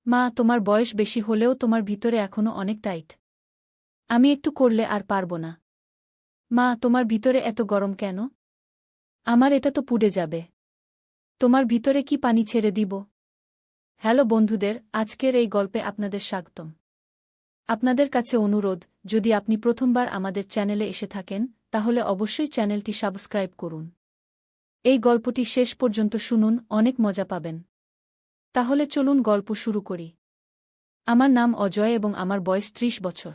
মা, তোমার বয়স বেশি হলেও তোমার ভিতরে এখনো অনেক টাইট। আমি একটু করলে আর পারব না। মা, তোমার ভিতরে এত গরম কেন? আমার এটা তো পুড়ে যাবে। তোমার ভিতরে কি পানি ছেড়ে দিব? হ্যালো বন্ধুদের, আজকের এই গল্পে আপনাদের স্বাগতম। আপনাদের কাছে অনুরোধ, যদি আপনি প্রথমবার আমাদের চ্যানেলে এসে থাকেন, তাহলে অবশ্যই চ্যানেলটি সাবস্ক্রাইব করুন। এই গল্পটি শেষ পর্যন্ত শুনুন, অনেক মজা পাবেন। তাহলে চলুন গল্প শুরু করি। আমার নাম অজয় এবং আমার বয়স ৩০ বছর।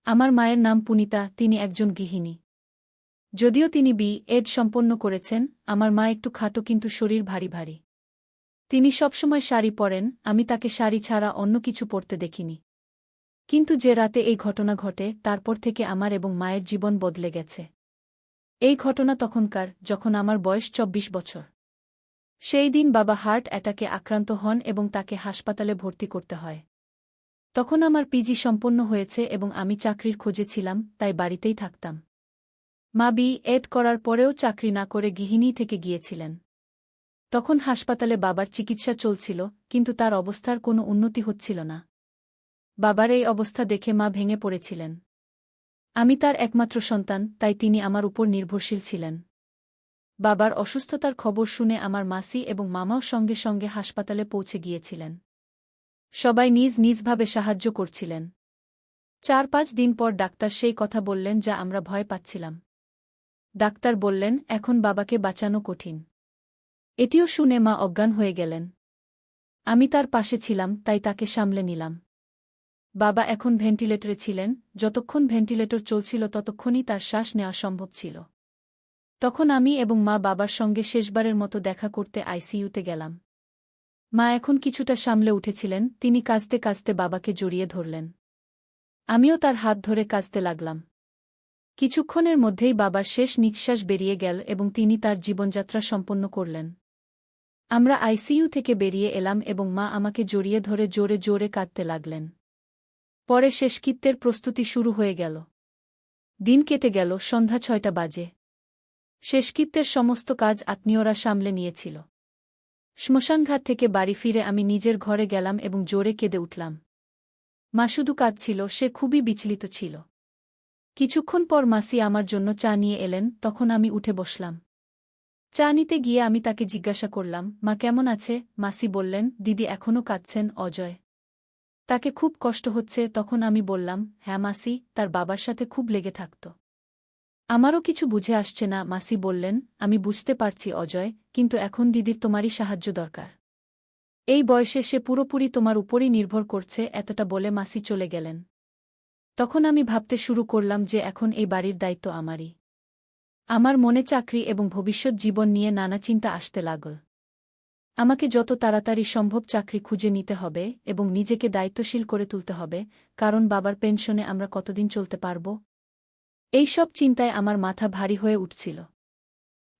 আমার মায়ের নাম পুনিতা, তিনি একজন গৃহিণী। যদিও তিনি বি.এড সম্পন্ন করেছেন, আমার মা একটু খাটো কিন্তু শরীর ভারী ভারী। তিনি সবসময় শাড়ি পরেন, আমি তাকে শাড়ি ছাড়া অন্য কিছু পরতে দেখিনি। কিন্তু যে রাতে এই ঘটনা ঘটে, তারপর থেকে আমার এবং মায়ের জীবন বদলে গেছে। এই ঘটনা তখনকার, যখন আমার বয়স ২৪ বছর। সেই দিন বাবা হার্ট অ্যাটাকে আক্রান্ত হন এবং তাকে হাসপাতালে ভর্তি করতে হয়। তখন আমার পিজি সম্পন্ন হয়েছে এবং আমি চাকরির খোঁজে ছিলাম, তাই বাড়িতেই থাকতাম। মা বি.এড করার পরেও চাকরি না করে গৃহিণী থেকে গিয়েছিলেন। তখন হাসপাতালে বাবার চিকিৎসা চলছিল, কিন্তু তার অবস্থার কোনো উন্নতি হচ্ছিল না। বাবার এই অবস্থা দেখে মা ভেঙে পড়েছিলেন। আমি তার একমাত্র সন্তান, তাই তিনি আমার উপর নির্ভরশীল ছিলেন। বাবার অসুস্থতার খবর শুনে আমার মাসি এবং মামাও সঙ্গে সঙ্গে হাসপাতালে পৌঁছে গিয়েছিলেন। সবাই নিজ নিজভাবে সাহায্য করছিলেন। ৪-৫ দিন পর ডাক্তার সেই কথা বললেন যা আমরা ভয় পাচ্ছিলাম। ডাক্তার বললেন, এখন বাবাকে বাঁচানো কঠিন। এটিও শুনে মা অজ্ঞান হয়ে গেলেন। আমি তার পাশে ছিলাম, তাই তাকে সামলে নিলাম। বাবা এখন ভেন্টিলেটরে ছিলেন, যতক্ষণ ভেন্টিলেটর চলছিল ততক্ষণই তার শ্বাস নেওয়া সম্ভব ছিল। তখন আমি এবং মা বাবার সঙ্গে শেষবারের মতো দেখা করতে আইসিইউতে গেলাম। মা এখন কিছুটা সামলে উঠেছিলেন, তিনি কাঁদতে কাঁদতে বাবাকে জড়িয়ে ধরলেন। আমিও তার হাত ধরে কাঁদতে লাগলাম। কিছুক্ষণের মধ্যেই বাবার শেষ নিঃশ্বাস বেরিয়ে গেল এবং তিনি তার জীবনযাত্রা সম্পন্ন করলেন। আমরা আইসিইউ থেকে বেরিয়ে এলাম এবং মা আমাকে জড়িয়ে ধরে জোরে জোরে কাঁদতে লাগলেন। পরে শেষকৃত্যের প্রস্তুতি শুরু হয়ে গেল। দিন কেটে গেল, সন্ধ্যা ৬টা বাজে। শেষকৃত্যের সমস্ত কাজ আত্মীয়রা সামলে নিয়েছিল। শ্মশানঘাট থেকে বাড়ি ফিরে আমি নিজের ঘরে গেলাম এবং জোরে কেঁদে উঠলাম। মা শুধু কাঁদছিল, সে খুবই বিচলিত ছিল। কিছুক্ষণ পর মাসি আমার জন্য চা নিয়ে এলেন, তখন আমি উঠে বসলাম। চা নিতে গিয়ে আমি তাকে জিজ্ঞাসা করলাম, মা কেমন আছে? মাসি বললেন, দিদি এখনও কাঁদছেন অজয়। তাকে খুব কষ্ট হচ্ছে। তখন আমি বললাম, হ্যাঁ মাসি, তার বাবার সাথে খুব লেগে থাকত। আমারও কিছু বুঝে আসছে না। মাসি বললেন, আমি বুঝতে পারছি অজয়, কিন্তু এখন দিদির তোমারই সাহায্য দরকার। এই বয়সে সে পুরোপুরি তোমার উপরই নির্ভর করছে। এতটা বলে মাসি চলে গেলেন। তখন আমি ভাবতে শুরু করলাম যে এখন এই বাড়ির দায়িত্ব আমারই। আমার মনে চাকরি এবং ভবিষ্যৎ জীবন নিয়ে নানা চিন্তা আসতে লাগল। আমাকে যত তাড়াতাড়ি সম্ভব চাকরি খুঁজে নিতে হবে এবং নিজেকে দায়িত্বশীল করে তুলতে হবে, কারণ বাবার পেনশনে আমরা কতদিন চলতে পারব? এই সব চিন্তায় আমার মাথা ভারী হয়ে উঠছিল।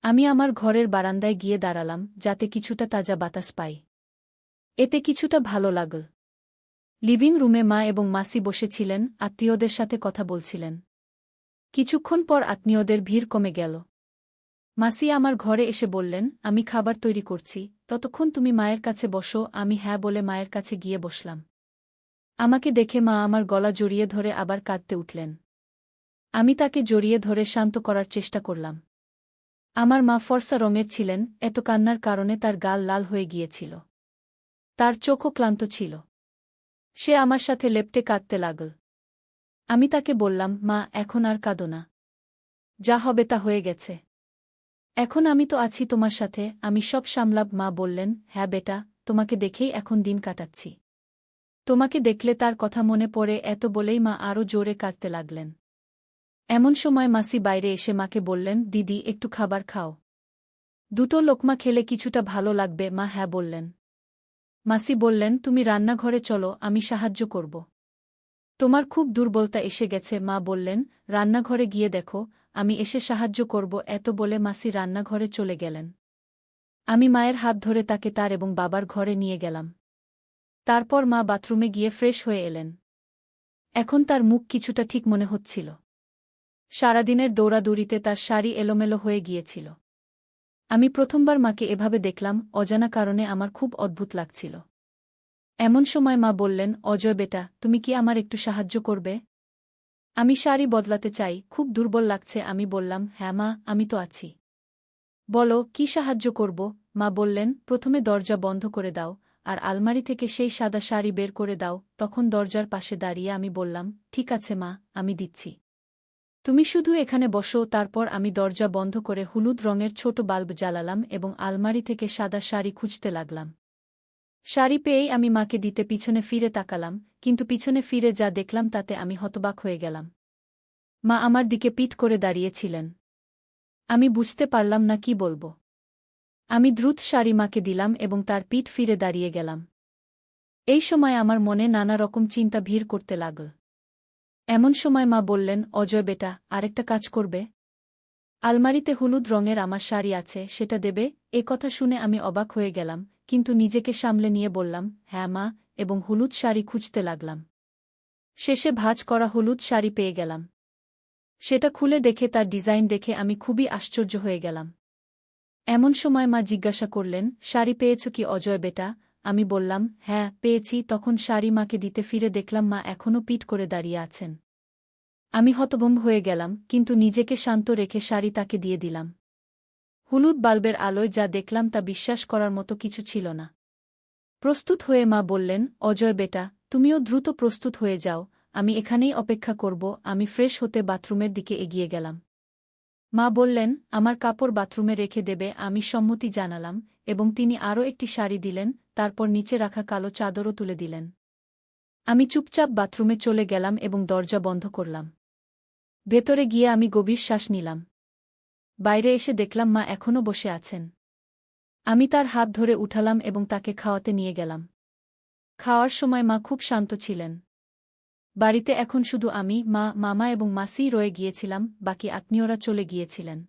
আমি আমার ঘরের বারান্দায় গিয়ে দাঁড়ালাম, যাতে কিছুটা তাজা বাতাস পাই। এতে কিছুটা ভালো লাগল। লিভিং রুমে মা এবং মাসি বসেছিলেন, আত্মীয়দের সাথে কথা বলছিলেন। কিছুক্ষণ পর আত্মীয়দের ভিড় কমে গেল। মাসি আমার ঘরে এসে বললেন, আমি খাবার তৈরি করছি, ততক্ষণ তুমি মায়ের কাছে বসো। আমি হ্যাঁ বলে মায়ের কাছে গিয়ে বসলাম। আমাকে দেখে মা আমার গলা জড়িয়ে ধরে আবার কাঁদতে উঠলেন। আমি তাকে জড়িয়ে ধরে শান্ত করার চেষ্টা করলাম। আমার মা ফর্সা রঙের ছিলেন, এত কান্নার কারণে তার গাল লাল হয়ে গিয়েছিল। তার চোখও ক্লান্ত ছিল। সে আমার সাথে লেপ্টে কাঁদতে লাগল। আমি তাকে বললাম, মা এখন আর কাঁদো না। যা হবে তা হয়ে গেছে। এখন আমি তো আছি তোমার সাথে, আমি সব সামলাব। মা বললেন, হ্যাঁ বেটা, তোমাকে দেখেই এখন দিন কাটাচ্ছি। তোমাকে দেখলে তার কথা মনে পড়ে। এত বলেই মা আরও জোরে কাঁদতে লাগলেন। এমন সময় মাসি বাইরে এসে মাকে বললেন, দিদি একটু খাবার খাও। দুটো লোকমা খেলে কিছুটা ভালো লাগবে। মা হ্যাঁ বললেন। মাসি বললেন, তুমি রান্নাঘরে চলো, আমি সাহায্য করব। তোমার খুব দুর্বলতা এসে গেছে। মা বললেন, রান্নাঘরে গিয়ে দেখো, আমি এসে সাহায্য করব। এত বলে মাসি রান্নাঘরে চলে গেলেন। আমি মায়ের হাত ধরে তাকে তার এবং বাবার ঘরে নিয়ে গেলাম। তারপর মা বাথরুমে গিয়ে ফ্রেশ হয়ে এলেন। এখন তার মুখ কিছুটা ঠিক মনে হচ্ছিল। সারাদিনের দৌড়াদৌড়িতে তার শাড়ি এলোমেলো হয়ে গিয়েছিল। আমি প্রথমবার মাকে এভাবে দেখলাম, অজানা কারণে আমার খুব অদ্ভুত লাগছিল। এমন সময় মা বললেন, অজয় বেটা, তুমি কি আমার একটু সাহায্য করবে? আমি শাড়ি বদলাতে চাই, খুব দুর্বল লাগছে। আমি বললাম, হ্যাঁ মা, আমি তো আছি। বলো, কি সাহায্য করব? মা বললেন, প্রথমে দরজা বন্ধ করে দাও, আর আলমারি থেকে সেই সাদা শাড়ি বের করে দাও। তখন দরজার পাশে দাঁড়িয়ে আমি বললাম, ঠিক আছে মা, আমি দিচ্ছি। তুমি শুধু এখানে বসো। তারপর আমি দরজা বন্ধ করে হলুদ রঙের ছোট বাল্ব জ্বালালাম এবং আলমারি থেকে সাদা শাড়ি খুঁজতে লাগলাম। শাড়ি পেয়েই আমি মাকে দিতে পিছনে ফিরে তাকালাম, কিন্তু পিছনে ফিরে যা দেখলাম তাতে আমি হতবাক হয়ে গেলাম। মা আমার দিকে পিঠ করে দাঁড়িয়েছিলেন। আমি বুঝতে পারলাম না কি বলবো। আমি দ্রুত শাড়ি মাকে দিলাম এবং তার পিঠ ফিরে দাঁড়িয়ে গেলাম। এই সময় আমার মনে নানা রকম চিন্তা ভিড় করতে লাগল। এমন সময় মা বললেন, অজয় বেটা, আরেকটা কাজ করবে? আলমারিতে হলুদ রঙের আমার শাড়ি আছে, সেটা দেবে? এ কথা শুনে আমি অবাক হয়ে গেলাম, কিন্তু নিজেকে সামলে নিয়ে বললাম, হ্যাঁ মা, এবং হলুদ শাড়ি খুঁজতে লাগলাম। শেষে ভাঁজ করা হলুদ শাড়ি পেয়ে গেলাম। সেটা খুলে দেখে তার ডিজাইন দেখে আমি খুবই আশ্চর্য হয়ে গেলাম। এমন সময় মা জিজ্ঞাসা করলেন, শাড়ি পেয়েছ কি অজয় বেটা? আমি বললাম, হ্যাঁ, পেয়েছি। তখন শাড়ি মাকে দিতে ফিরে দেখলাম মা এখনও পিঠ করে দাঁড়িয়ে আছেন। আমি হতভম্ব হয়ে গেলাম, কিন্তু নিজেকে শান্ত রেখে শাড়ি তাকে দিয়ে দিলাম। হলুদ বাল্বের আলোয় যা দেখলাম তা বিশ্বাস করার মতো কিছু ছিল না। প্রস্তুত হয়ে মা বললেন, অজয় বেটা, তুমিও দ্রুত প্রস্তুত হয়ে যাও, আমি এখানেই অপেক্ষা করব। আমি ফ্রেশ হতে বাথরুমের দিকে এগিয়ে গেলাম। মা বললেন, আমার কাপড় বাথরুমে রেখে দেবে। আমি সম্মতি জানালাম, এবং তিনি আরও একটি শাড়ি দিলেন, তারপর নিচে রাখা কালো চাদরও তুলে দিলেন। আমি চুপচাপ বাথরুমে চলে গেলাম এবং দরজা বন্ধ করলাম। ভেতরে গিয়ে আমি গভীর শ্বাস নিলাম। বাইরে এসে দেখলাম মা এখনও বসে আছেন। আমি তার হাত ধরে উঠালাম এবং তাকে খাওয়াতে নিয়ে গেলাম। খাওয়ার সময় মা খুব শান্ত ছিলেন। বাড়িতে এখন শুধু আমি, মা, মামা এবং মাসিই রয়ে গিয়েছিলাম, বাকি আত্মীয়রা চলে গিয়েছিলেন।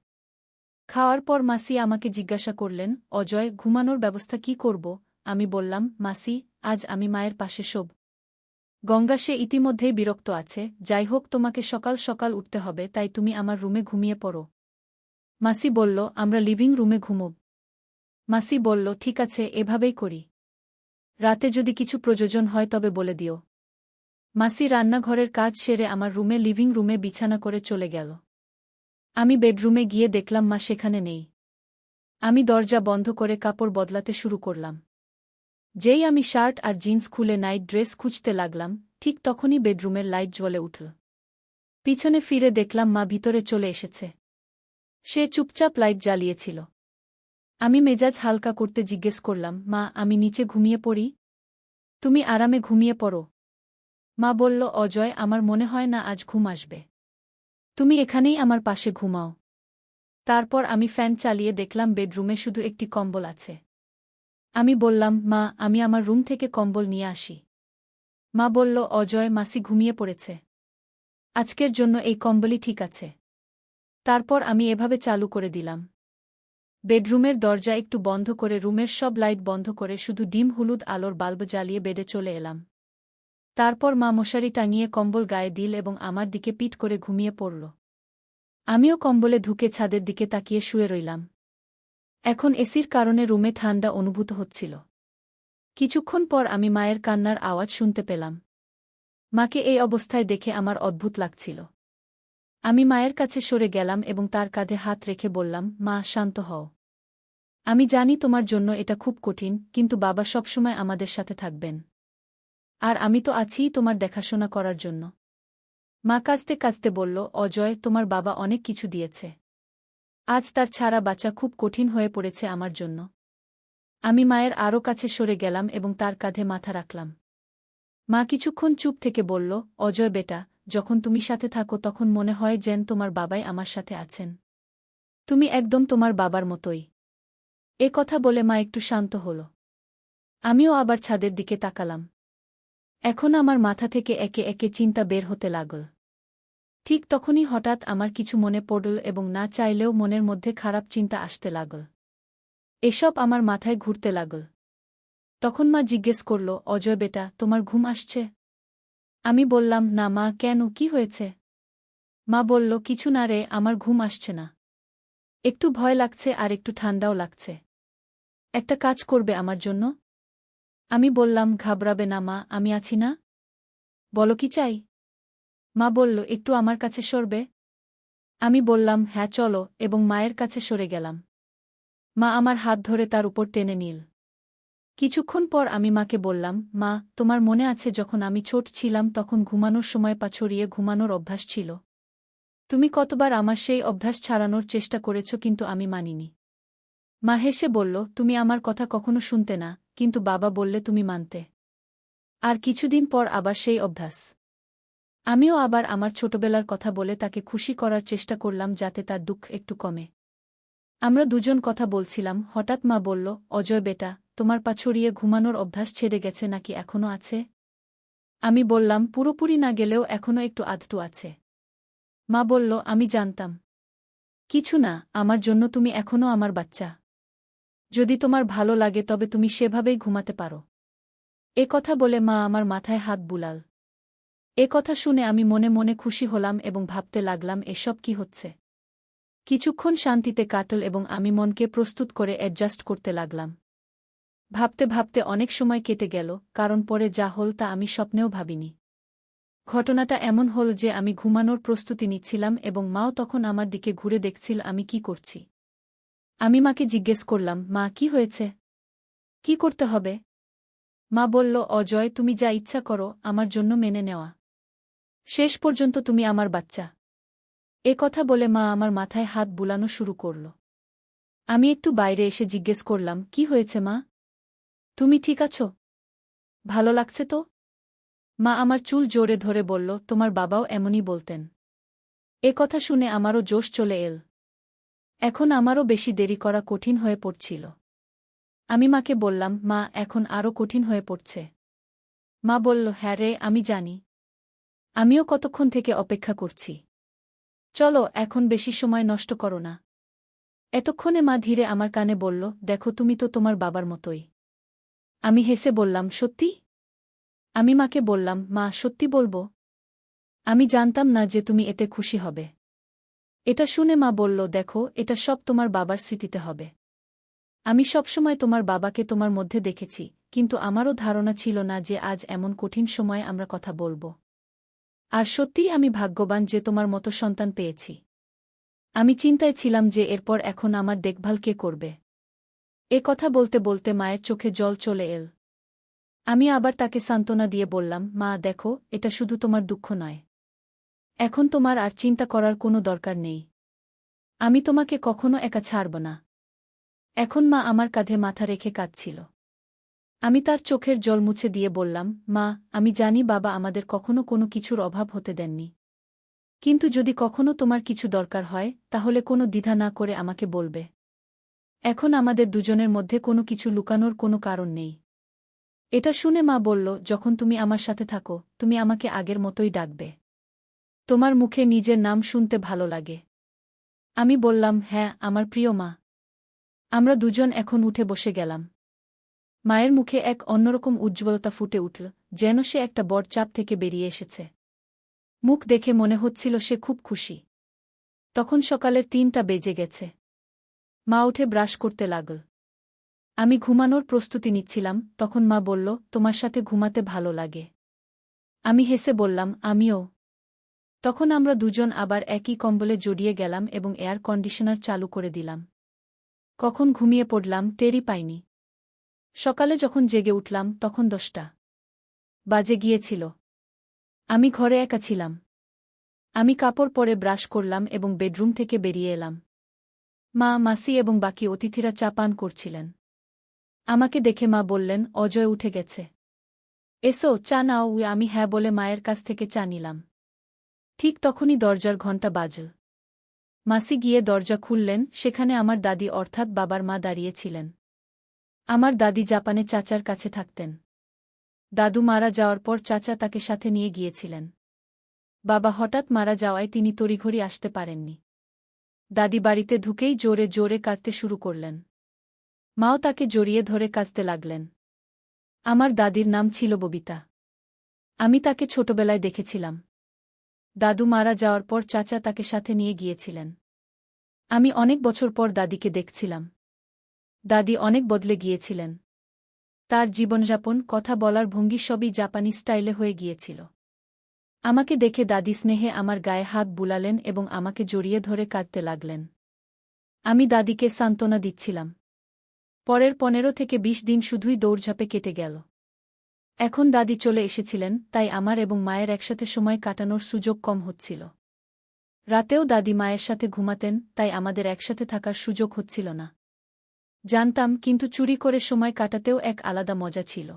খাওয়ার পর মাসি আমাকে জিজ্ঞাসা করলেন, অজয়, ঘুমানোর ব্যবস্থা কি করব? আমি বললাম, মাসি, আজ আমি মায়ের পাশে শোব। গঙ্গা সে ইতিমধ্যেই বিরক্ত আছে। যাই হোক, তোমাকে সকাল সকাল উঠতে হবে, তাই তুমি আমার রুমে ঘুমিয়ে পড়ো। মাসি বলল, আমরা লিভিং রুমে ঘুমোব। মাসি বলল, ঠিক আছে, এভাবেই করি। রাতে যদি কিছু প্রয়োজন হয় তবে বলে দিও। মাসি রান্নাঘরের কাজ সেরে আমার রুমে লিভিং রুমে বিছানা করে চলে গেল। আমি বেডরুমে গিয়ে দেখলাম মা সেখানে নেই। আমি দরজা বন্ধ করে কাপড় বদলাতে শুরু করলাম। যেই আমি শার্ট আর জিন্স খুলে নাইট ড্রেস খুঁজতে লাগলাম, ঠিক তখনই বেডরুমের লাইট জ্বলে উঠল। পিছনে ফিরে দেখলাম মা ভিতরে চলে এসেছে। সে চুপচাপ লাইট জ্বালিয়েছিল। আমি মেজাজ হালকা করতে জিজ্ঞেস করলাম, মা, আমি নিচে ঘুমিয়ে পড়ি? তুমি আরামে ঘুমিয়ে পড়ো। মা বলল, অজয়, আমার মনে হয় না আজ ঘুম আসবে। তুমি এখানেই আমার পাশে ঘুমাও। তারপর আমি ফ্যান চালিয়ে দেখলাম বেডরুমে শুধু একটি কম্বল আছে। আমি বললাম, মা, আমি আমার রুম থেকে কম্বল নিয়ে আসি। মা বলল, অজয়, মাসি ঘুমিয়ে পড়েছে। আজকের জন্য এই কম্বলই ঠিক আছে। তারপর আমি এভাবে চালু করে দিলাম। বেডরুমের দরজা একটু বন্ধ করে রুমের সব লাইট বন্ধ করে শুধু ডিম হলুদ আলোর বাল্ব জ্বালিয়ে বেডে চলে এলাম। তারপর মা মশারি টাঙিয়ে কম্বল গায়ে দিল এবং আমার দিকে পিঠ করে ঘুমিয়ে পড়ল। আমিও কম্বলে ঢুকে ছাদের দিকে তাকিয়ে শুয়ে রইলাম। এখন এসির কারণে রুমে ঠান্ডা অনুভূত হচ্ছিল। কিছুক্ষণ পর আমি মায়ের কান্নার আওয়াজ শুনতে পেলাম। মাকে এই অবস্থায় দেখে আমার অদ্ভুত লাগছিল। আমি মায়ের কাছে সরে গেলাম এবং তার কাঁধে হাত রেখে বললাম, মা, শান্ত হও। আমি জানি তোমার জন্য এটা খুব কঠিন, কিন্তু বাবা সবসময় আমাদের সাথে থাকবেন। আর আমি তো আছিই তোমার দেখাশোনা করার জন্য। মা কাঁদতে কাঁদতে বলল, অজয়, তোমার বাবা অনেক কিছু দিয়েছে। আজ তার ছাড়া বাঁচা খুব কঠিন হয়ে পড়েছে আমার জন্য। আমি মায়ের আরও কাছে সরে গেলাম এবং তার কাঁধে মাথা রাখলাম। মা কিছুক্ষণ চুপ থেকে বলল, অজয় বেটা, যখন তুমি সাথে থাকো তখন মনে হয় যেন তোমার বাবাই আমার সাথে আছেন। তুমি একদম তোমার বাবার মতোই। এ কথা বলে মা একটু শান্ত হল। আমিও আবার ছাদের দিকে তাকালাম। এখন আমার মাথা থেকে একে একে চিন্তা বের হতে লাগল। ঠিক তখনই হঠাৎ আমার কিছু মনে পড়ল এবং না চাইলেও মনের মধ্যে খারাপ চিন্তা আসতে লাগল। এসব আমার মাথায় ঘুরতে লাগল। তখন মা জিজ্ঞেস করল, অজয় বেটা, তোমার ঘুম আসছে? আমি বললাম, না মা, কেন, কি হয়েছে? মা বলল, কিছু না রে, আমার ঘুম আসছে না। একটু ভয় লাগছে আর একটু ঠান্ডাও লাগছে। একটা কাজ করবে আমার জন্য? আমি বললাম, ঘাবড়াবে না মা, আমি আছি না? বলো কি চাই? মা বলল, একটু আমার কাছে সরবে? আমি বললাম, হ্যাঁ চলো, এবং মায়ের কাছে সরে গেলাম। মা আমার হাত ধরে তার উপর টেনে নিল। কিছুক্ষণ পর আমি মাকে বললাম, মা, তোমার মনে আছে যখন আমি ছোট ছিলাম তখন ঘুমানোর সময় পা ছড়িয়ে ঘুমানোর অভ্যাস ছিল? তুমি কতবার আমার সেই অভ্যাস ছাড়ানোর চেষ্টা করেছ, কিন্তু আমি মানিনি। মা হেসে বলল, তুমি আমার কথা কখনো শুনতে না, কিন্তু বাবা বললে তুমি মানতে। আর কিছুদিন পর আবার সেই অভ্যাস। আমিও আবার আমার ছোটবেলার কথা বলে তাকে খুশি করার চেষ্টা করলাম যাতে তার দুঃখ একটু কমে। আমরা দুজন কথা বলছিলাম, হঠাৎ মা বলল, অজয় বেটা, তোমার পা ছড়িয়ে ঘুমানোর অভ্যাস ছেড়ে গেছে নাকি এখনো আছে? আমি বললাম, পুরোপুরি না গেলেও এখনো একটু আধটু আছে। মা বলল, আমি জানতাম। কিছু না, আমার জন্য তুমি এখনো আমার বাচ্চা। যদি তোমার ভালো লাগে তবে তুমি সেভাবেই ঘুমাতে পারো। এ কথা বলে মা আমার মাথায় হাত বুলাল। এ কথা শুনে আমি মনে মনে খুশি হলাম এবং ভাবতে লাগলাম, এসব কি হচ্ছে। কিছুক্ষণ শান্তিতে কাটল এবং আমি মনকে প্রস্তুত করে অ্যাডজাস্ট করতে লাগলাম। ভাবতে ভাবতে অনেক সময় কেটে গেল, কারণ পরে যা হল তা আমি স্বপ্নেও ভাবিনি। ঘটনাটা এমন হল যে আমি ঘুমানোর প্রস্তুতি নিচ্ছিলাম এবং মাও তখন আমার দিকে ঘুরে দেখছিল আমি কি করছি। আমি মাকে জিজ্ঞেস করলাম, মা, কি হয়েছে? কি করতে হবে? মা বলল, অজয়, তুমি যা ইচ্ছা করো, আমার জন্য মেনে নেওয়া। শেষ পর্যন্ত তুমি আমার বাচ্চা। এ কথা বলে মা আমার মাথায় হাত বুলানো শুরু করল। আমি একটু বাইরে এসে জিজ্ঞেস করলাম, কি হয়েছে মা? তুমি ঠিক আছো? ভালো লাগছে তো? মা আমার চুল জোরে ধরে বলল, তোমার বাবাও এমনই বলতেন। এ কথা শুনে আমারও জোশ চলে এল। এখন আমারও বেশি দেরি করা কঠিন হয়ে পড়ছিল। আমি মাকে বললাম, মা, এখন আরও কঠিন হয়ে পড়ছে। মা বলল, হ্যাঁ রে, আমি জানি। আমিও কতক্ষণ থেকে অপেক্ষা করছি। চলো, এখন বেশি সময় নষ্ট করো না। এতক্ষণে মা ধীরে আমার কানে বলল, দেখো, তুমি তো তোমার বাবার মতোই। আমি হেসে বললাম, সত্যি? আমি মাকে বললাম, মা, সত্যি বলবো? আমি জানতাম না যে তুমি এতে খুশি হবে। এটা শুনে মা বলল, দেখো, এটা সব তোমার বাবার স্মৃতিতে হবে। আমি সবসময় তোমার বাবাকে তোমার মধ্যে দেখেছি, কিন্তু আমারও ধারণা ছিল না যে আজ এমন কঠিন সময়ে আমরা কথা বলবো। আর সত্যিই আমি ভাগ্যবান যে তোমার মতো সন্তান পেয়েছি। আমি চিন্তায় ছিলাম যে এরপর এখন আমার দেখভাল কে করবে। এ কথা বলতে বলতে মায়ের চোখে জল চলে এল। আমি আবার তাকে সান্ত্বনা দিয়ে বললাম, মা, দেখো, এটা শুধু তোমার দুঃখ নয়। এখন তোমার আর চিন্তা করার কোনো দরকার নেই। আমি তোমাকে কখনো একা ছাড়ব না। এখন মা আমার কাঁধে মাথা রেখে কাঁদছিল। আমি তার চোখের জল মুছে দিয়ে বললাম, মা, আমি জানি বাবা আমাদের কখনো কোনো কিছুর অভাব হতে দেননি। কিন্তু যদি কখনো তোমার কিছু দরকার হয় তাহলে কোনো দ্বিধা না করে আমাকে বলবে। এখন আমাদের দুজনের মধ্যে কোনো কিছু লুকানোর কোনো কারণ নেই। এটা শুনে মা বলল, যখন তুমি আমার সাথে থাকো তুমি আমাকে আগের মতোই ডাকবে। তোমার মুখে নিজের নাম শুনতে ভালো লাগে। আমি বললাম, হ্যাঁ, আমার প্রিয় মা। আমরা দুজন এখন উঠে বসে গেলাম। মায়ের মুখে এক অন্যরকম উজ্জ্বলতা ফুটে উঠল, যেন সে একটা বড় চাপ থেকে বেরিয়ে এসেছে। মুখ দেখে মনে হচ্ছিল সে খুব খুশি। তখন সকালের ৩টা বেজে গেছে। মা উঠে ব্রাশ করতে লাগল। আমি ঘুমানোর প্রস্তুতি নিচ্ছিলাম, তখন মা বলল, তোমার সাথে ঘুমাতে ভালো লাগে। আমি হেসে বললাম, আমিও। তখন আমরা দুজন আবার একই কম্বলে জড়িয়ে গেলাম এবং এয়ার কন্ডিশনার চালু করে দিলাম। কখন ঘুমিয়ে পড়লাম টেরই পাইনি। সকালে যখন জেগে উঠলাম তখন 10টা বাজে গিয়েছিল। আমি ঘরে একা ছিলাম। আমি কাপড় পরে ব্রাশ করলাম এবং বেডরুম থেকে বেরিয়ে এলাম। মা, মাসি এবং বাকি অতিথিরা চা পান করছিলেন। আমাকে দেখে মা বললেন, অজয় উঠে গেছে। এসো, চা নাও। আমি হ্যাঁ বলে মায়ের কাছ থেকে চা নিলাম। ঠিক তখনই দরজার ঘণ্টা বাজল। মাসি গিয়ে দরজা খুললেন, সেখানে আমার দাদি অর্থাৎ বাবার মা দাঁড়িয়েছিলেন। আমার দাদি জাপানে চাচার কাছে থাকতেন। দাদু মারা যাওয়ার পর চাচা তাকে সাথে নিয়ে গিয়েছিলেন। বাবা হঠাৎ মারা যাওয়ায় তিনি তড়িঘড়ি আসতে পারেননি। দাদি বাড়িতে ঢুকেই জোরে জোরে কাঁদতে শুরু করলেন। মাও তাকে জড়িয়ে ধরে কাঁদতে লাগলেন। আমার দাদির নাম ছিল ববিতা। আমি তাকে ছোটবেলায় দেখেছিলাম। দাদু মারা যাওয়ার পর চাচা তাকে সাথে নিয়ে গিয়েছিলেন। আমি অনেক বছর পর দাদিকে দেখছিলাম। দাদি অনেক বদলে গিয়েছিলেন। তার জীবনযাপন, কথা বলার ভঙ্গি সবই জাপানি স্টাইলে হয়ে গিয়েছিল। আমাকে দেখে দাদি স্নেহে আমার গায়ে হাত বুলালেন এবং আমাকে জড়িয়ে ধরে কাঁদতে লাগলেন। আমি দাদিকে সান্ত্বনা দিচ্ছিলাম। পরের 15 থেকে 20 দিন শুধুই দৌড়ঝাঁপে কেটে গেল। এখন দাদি চলে এসেছিলেন, তাই আমার এবং মায়ের একসাথে সময় কাটানোর সুযোগ কম হচ্ছিল। রাতেও দাদি মায়ের সাথে ঘুমাতেন, তাই আমাদের একসাথে থাকার সুযোগ হচ্ছিল না। জানতাম, কিন্তু চুরি করে সময় কাটাতেও এক আলাদা মজা ছিল।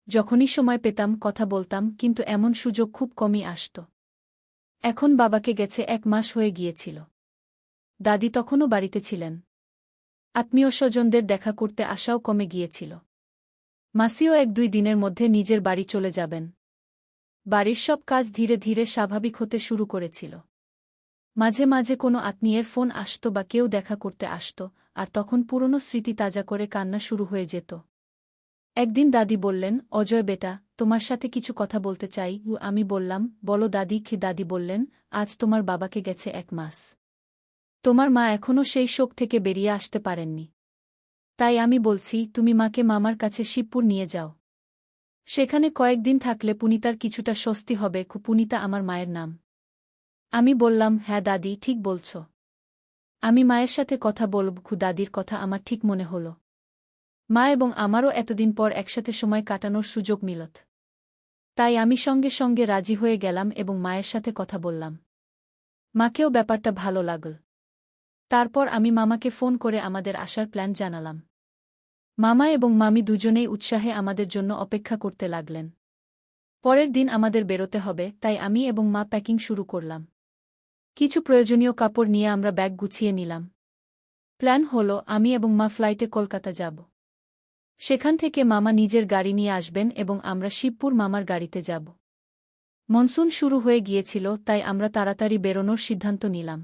যখনই সময় পেতাম কথা বলতাম, কিন্তু এমন সুযোগ খুব কমই আসত। এখন বাবাকে গেছে 1 মাস হয়ে গিয়েছিল। দাদি তখনও বাড়িতে ছিলেন। আত্মীয় স্বজনদের দেখা করতে আসাও কমে গিয়েছিল। মাসিও 1-2 দিনের মধ্যে নিজের বাড়ি চলে যাবেন। বাড়ির সব কাজ ধীরে ধীরে স্বাভাবিক হতে শুরু করেছিল। মাঝে মাঝে কোনো আত্মীয়ের ফোন আসত বা কেউ দেখা করতে আসত, আর তখন পুরনো স্মৃতি তাজা করে কান্না শুরু হয়ে যেত। একদিন দাদি বললেন, অজয় বেটা, তোমার সাথে কিছু কথা বলতে চাই। আমি বললাম, বলো দাদি। দাদি বললেন, আজ তোমার বাবাকে গেছে 1 মাস। তোমার মা এখনও সেই শোক থেকে বেরিয়ে আসতে পারেননি। তাই আমি বলছি, তুমি মাকে মামার কাছে শিবপুর নিয়ে যাও। সেখানে কয়েকদিন থাকলে পুনিতার কিছুটা স্বস্তি হবে। পুনিতা আমার মায়ের নাম। আমি বললাম, হ্যাঁ দাদি, ঠিক বলছ। আমি মায়ের সাথে কথা বলব। দাদির কথা আমার ঠিক মনে হল। মা এবং আমারও এতদিন পর একসাথে সময় কাটানোর সুযোগ মিলত। তাই আমি সঙ্গে সঙ্গে রাজি হয়ে গেলাম এবং মায়ের সাথে কথা বললাম। মাকেও ব্যাপারটা ভালো লাগল। তারপর আমি মামাকে ফোন করে আমাদের আসার প্ল্যান জানালাম। মামা এবং মামি দুজনেই উৎসাহে আমাদের জন্য অপেক্ষা করতে লাগলেন। পরের দিন আমাদের বেরোতে হবে, তাই আমি এবং মা প্যাকিং শুরু করলাম। কিছু প্রয়োজনীয় কাপড় নিয়ে আমরা ব্যাগ গুছিয়ে নিলাম। প্ল্যান হল, আমি এবং মা ফ্লাইটে কলকাতা যাব। সেখান থেকে মামা নিজের গাড়ি নিয়ে আসবেন এবং আমরা শিবপুর মামার গাড়িতে যাব। মনসুন শুরু হয়ে গিয়েছিল, তাই আমরা তাড়াতাড়ি বেরোনোর সিদ্ধান্ত নিলাম।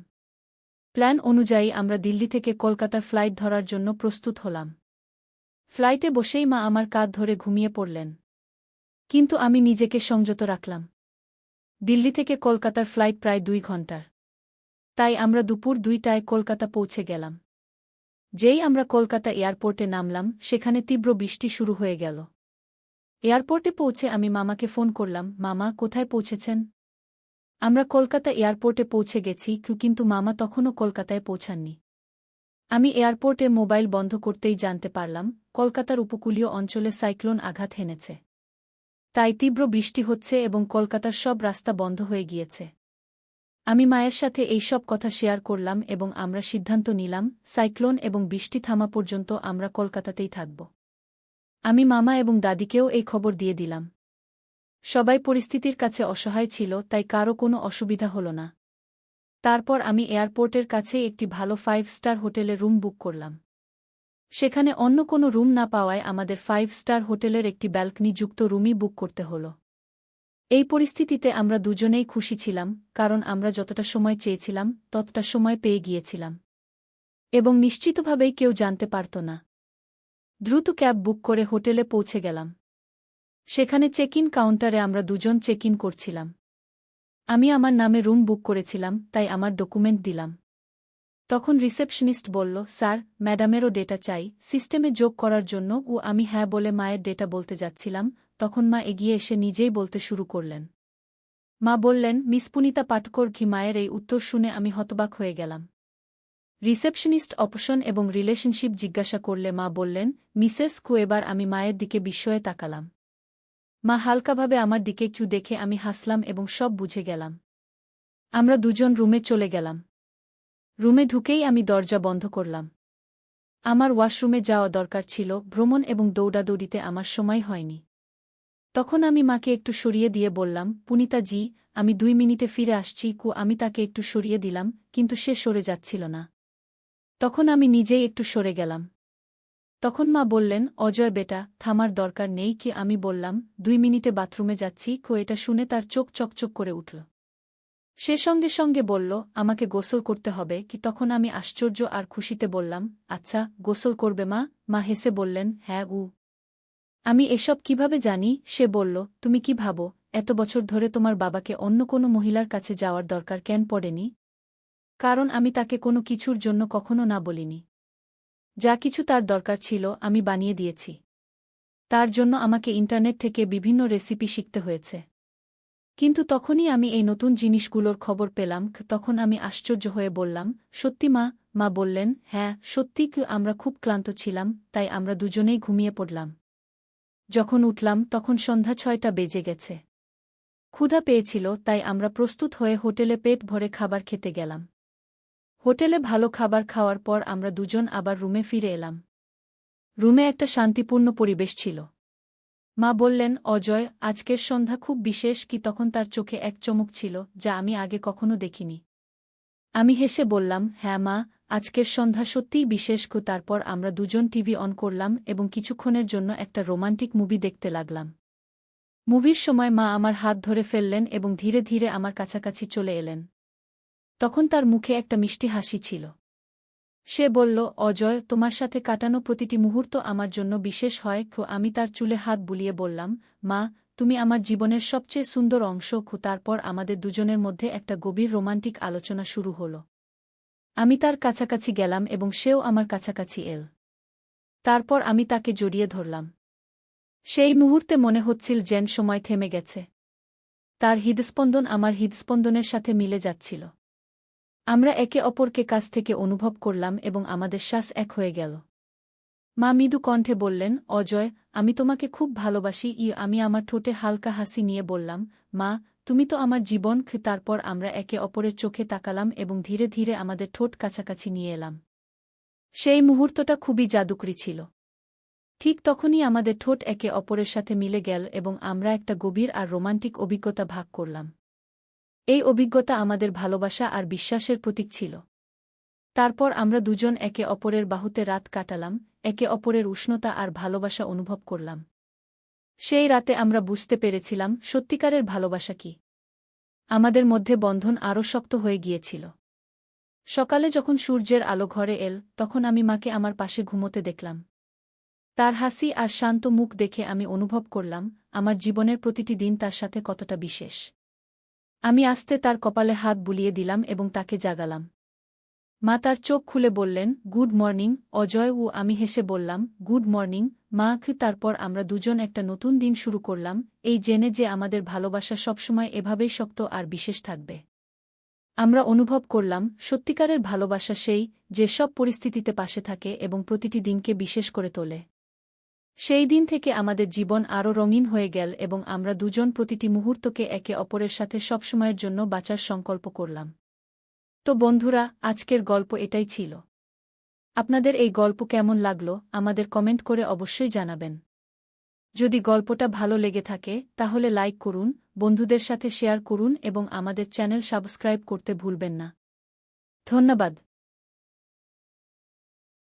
প্ল্যান অনুযায়ী আমরা দিল্লি থেকে কলকাতার ফ্লাইট ধরার জন্য প্রস্তুত হলাম। ফ্লাইটে বসেই মা আমার কাঁধ ধরে ঘুমিয়ে পড়লেন। কিন্তু আমি নিজেকে সংযত রাখলাম। দিল্লি থেকে কলকাতার ফ্লাইট প্রায় 2 ঘণ্টার। তাই আমরা দুপুর 2টায় কলকাতা পৌঁছে গেলাম। যেই আমরা কলকাতা এয়ারপোর্টে নামলাম, সেখানে তীব্র বৃষ্টি শুরু হয়ে গেল। এয়ারপোর্টে পৌঁছে আমি মামাকে ফোন করলাম, মামা, কোথায় পৌঁছেছেন? আমরা কলকাতা এয়ারপোর্টে পৌঁছে গেছি। কিন্তু মামা তখনও কলকাতায় পৌঁছাননি। আমি এয়ারপোর্টে মোবাইল বন্ধ করতেই জানতে পারলাম, কলকাতার উপকূলীয় অঞ্চলে সাইক্লোন আঘাত হেনেছে। তাই তীব্র বৃষ্টি হচ্ছে এবং কলকাতার সব রাস্তা বন্ধ হয়ে গিয়েছে। আমি মায়ের সাথে এই সব কথা শেয়ার করলাম এবং আমরা সিদ্ধান্ত নিলাম, সাইক্লোন এবং বৃষ্টি থামা পর্যন্ত আমরা কলকাতাতেই থাকব। আমি মামা এবং দাদিকেও এই খবর দিয়ে দিলাম। সবাই পরিস্থিতির কাছে অসহায় ছিল, তাই কারও কোনো অসুবিধা হল না। তারপর আমি এয়ারপোর্টের কাছেই একটি ভালো 5 স্টার হোটেলে রুম বুক করলাম। সেখানে অন্য কোনো রুম না পাওয়ায় আমাদের 5 স্টার হোটেলের একটি ব্যালকনিযুক্ত রুমই বুক করতে হল। এই পরিস্থিতিতে আমরা দুজনেই খুশি ছিলাম, কারণ আমরা যতটা সময় চেয়েছিলাম ততটা সময় পেয়ে গিয়েছিলাম। এবং নিশ্চিতভাবেই কেউ জানতে পারত না। দ্রুত ক্যাব বুক করে হোটেলে পৌঁছে গেলাম। সেখানে চেক ইন কাউন্টারে আমরা দুজন চেক ইন করছিলাম। আমি আমার নামে রুম বুক করেছিলাম, তাই আমার ডকুমেন্ট দিলাম। তখন রিসেপশনিস্ট বলল, স্যার, ম্যাডামেরও ডেটা চাই সিস্টেমে যোগ করার জন্য। আমি হ্যাঁ বলে মায়ের ডেটা বলতে যাচ্ছিলাম, তখন মা এগিয়ে এসে নিজেই বলতে শুরু করলেন। মা বললেন, মিস পুনিতা পাটকর। মায়ের এই উত্তর শুনে আমি হতবাক হয়ে গেলাম। রিসেপশনিস্ট অপশন এবং রিলেশনশিপ জিজ্ঞাসা করলে মা বললেন, মিসেস কু। এবার আমি মায়ের দিকে বিস্ময়ে তাকালাম। মা হালকাভাবে আমার দিকে একটু দেখে আমি হাসলাম এবং সব বুঝে গেলাম। আমরা দুজন রুমে চলে গেলাম। রুমে ঢুকেই আমি দরজা বন্ধ করলাম। আমার ওয়াশরুমে যাওয়া দরকার ছিল, ভ্রমণ এবং দৌড়াদৌড়িতে আমার সময় হয়নি। তখন আমি মাকে একটু সরিয়ে দিয়ে বললাম, পুনিতা জি, আমি 2 মিনিটে ফিরে আসছি। আমি তাকে একটু সরিয়ে দিলাম, কিন্তু সে সরে যাচ্ছিল না। তখন আমি নিজেই একটু সরে গেলাম। তখন মা বললেন, অজয় বেটা, থামার দরকার নেই। আমি বললাম, 2 মিনিটে বাথরুমে যাচ্ছি। এটা শুনে তার চোখ চকচক করে উঠল। সে সঙ্গে সঙ্গে বলল, আমাকে গোসল করতে হবে। তখন আমি আশ্চর্য আর খুশিতে বললাম, আচ্ছা, গোসল করবে মা? মা হেসে বললেন, হ্যাঁ। আমি এসব কিভাবে জানি? সে বলল, তুমি কি ভাবো, এত বছর ধরে তোমার বাবাকে অন্য কোনো মহিলার কাছে যাওয়ার দরকার কেন পড়েনি? কারণ আমি তাকে কোনো কিছুর জন্য কখনো না বলিনি। যা কিছু তার দরকার ছিল আমি বানিয়ে দিয়েছি। তার জন্য আমাকে ইন্টারনেট থেকে বিভিন্ন রেসিপি শিখতে হয়েছে। কিন্তু তখনই আমি এই নতুন জিনিসগুলোর খবর পেলাম, তখন আমি আশ্চর্য হয়ে বললাম, সত্যি মা? মা বললেন, হ্যাঁ, সত্যি কি আমরা খুব ক্লান্ত ছিলাম, তাই আমরা দুজনেই ঘুমিয়ে পড়লাম। যখন উঠলাম তখন সন্ধ্যা 6টা বেজে গেছে। ক্ষুধা পেয়েছিল, তাই আমরা প্রস্তুত হয়ে হোটেলে পেট ভরে খাবার খেতে গেলাম। হোটেলে ভালো খাবার খাওয়ার পর আমরা দুজন আবার রুমে ফিরে এলাম। রুমে একটা শান্তিপূর্ণ পরিবেশ ছিল। মা বললেন, অজয়, আজকের সন্ধ্যা খুব বিশেষ কি? তখন তার চোখে এক চমক ছিল যা আমি আগে কখনো দেখিনি। আমি হেসে বললাম, হ্যাঁ মা, আজকের সন্ধ্যা সত্যিই বিশেষ। তারপর আমরা দুজন টিভি অন করলাম এবং কিছুক্ষণের জন্য একটা রোমান্টিক মুভি দেখতে লাগলাম। মুভির সময় মা আমার হাত ধরে ফেললেন এবং ধীরে ধীরে আমার কাছাকাছি চলে এলেন। তখন তার মুখে একটা মিষ্টি হাসি ছিল। সে বলল, অজয়, তোমার সাথে কাটানো প্রতিটি মুহূর্ত আমার জন্য বিশেষ হয়। আমি তার চুলে হাত বুলিয়ে বললাম, মা, তুমি আমার জীবনের সবচেয়ে সুন্দর অংশ। তারপর আমাদের দুজনের মধ্যে একটা গভীর রোমান্টিক আলোচনা শুরু হল। আমি তার কাছাকাছি গেলাম এবং সেও আমার কাছাকাছি এল। তারপর আমি তাকে জড়িয়ে ধরলাম। সেই মুহূর্তে মনে হচ্ছিল যেন সময় থেমে গেছে। তার হৃদস্পন্দন আমার হৃদস্পন্দনের সাথে মিলে যাচ্ছিল। আমরা একে অপরকে কাছ থেকে অনুভব করলাম এবং আমাদের শ্বাস এক হয়ে গেল। মা মৃদু কণ্ঠে বললেন, অজয়, আমি তোমাকে খুব ভালোবাসি। আমি আমার ঠোঁটে হালকা হাসি নিয়ে বললাম, মা, তুমি তো আমার জীবন। তারপর আমরা একে অপরের চোখে তাকালাম এবং ধীরে ধীরে আমাদের ঠোঁট কাছাকাছি নিয়ে এলাম। সেই মুহূর্তটা খুবই জাদুকরী ছিল। ঠিক তখনই আমাদের ঠোঁট একে অপরের সাথে মিলে গেল এবং আমরা একটা গভীর আর রোমান্টিক অভিজ্ঞতা ভাগ করলাম। এই অভিজ্ঞতা আমাদের ভালোবাসা আর বিশ্বাসের প্রতীক ছিল। তারপর আমরা দুজন একে অপরের বাহুতে রাত কাটালাম, একে অপরের উষ্ণতা আর ভালোবাসা অনুভব করলাম। সেই রাতে আমরা বুঝতে পেরেছিলাম সত্যিকারের ভালোবাসা কি। আমাদের মধ্যে বন্ধন আরও শক্ত হয়ে গিয়েছিল। সকালে যখন সূর্যের আলো ঘরে এল, তখন আমি মাকে আমার পাশে ঘুমোতে দেখলাম। তার হাসি আর শান্ত মুখ দেখে আমি অনুভব করলাম আমার জীবনের প্রতিটি দিন তার সাথে কতটা বিশেষ। আমি আস্তে তার কপালে হাত বুলিয়ে দিলাম এবং তাকে জাগালাম। মা তার চোখ খুলে বললেন, গুড মর্নিং, অজয়। আমি হেসে বললাম, গুড মর্নিং মা। তারপর আমরা দুজন একটা নতুন দিন শুরু করলাম, এই জেনে যে আমাদের ভালোবাসা সবসময় এভাবেই শক্ত আর বিশেষ থাকবে। আমরা অনুভব করলাম সত্যিকারের ভালোবাসা সেই, যে সব পরিস্থিতিতে পাশে থাকে এবং প্রতিটি দিনকে বিশেষ করে তোলে। সেই দিন থেকে আমাদের জীবন আরও রঙিন হয়ে গেল এবং আমরা দুজন প্রতিটি মুহূর্তকে একে অপরের সাথে সবসময়ের জন্য বাঁচার সংকল্প করলাম। তো বন্ধুরা, আজকের গল্প এটাই ছিল। আপনাদের এই গল্প কেমন লাগলো আমাদের কমেন্ট করে অবশ্যই জানাবেন। যদি গল্পটা ভালো লেগে থাকে তাহলে লাইক করুন, বন্ধুদের সাথে শেয়ার করুন এবং আমাদের চ্যানেল সাবস্ক্রাইব করতে ভুলবেন না। ধন্যবাদ।